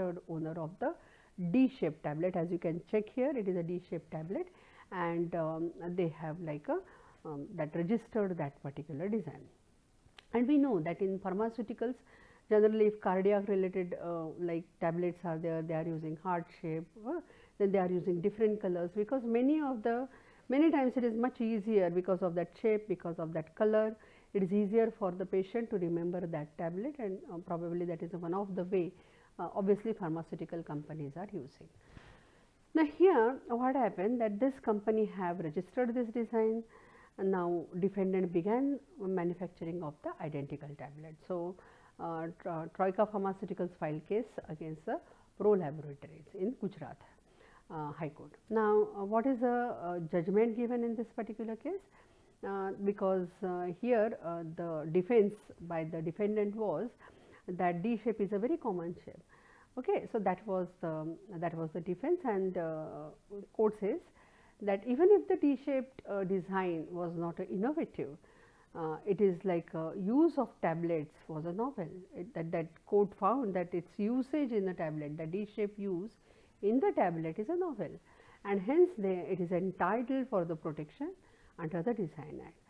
registered owner of the D-shaped tablet. As you can check here, it is a D-shaped tablet, and they have like a that registered that particular design. And we know that in pharmaceuticals, generally if cardiac related like tablets are there, they are using heart shape, then they are using different colors, because many times it is much easier because of that shape, because of that color, it is easier for the patient to remember that tablet, and probably that is one of the way obviously pharmaceutical companies are using. Now here what happened, that this company have registered this design, and now defendant began manufacturing of the identical tablet. So Troika Pharmaceuticals filed case against the Pro Laboratories in Gujarat High Court. Now what is the judgment given in this particular case? Because here the defense by the defendant was that D shape is a very common shape. Okay, so that was the defense, and court says that even if the D-shaped design was not innovative, it is like use of tablets was a novel. That court found that its usage in the tablet, the D-shaped use in the tablet is a novel, and hence it is entitled for the protection under the Design Act.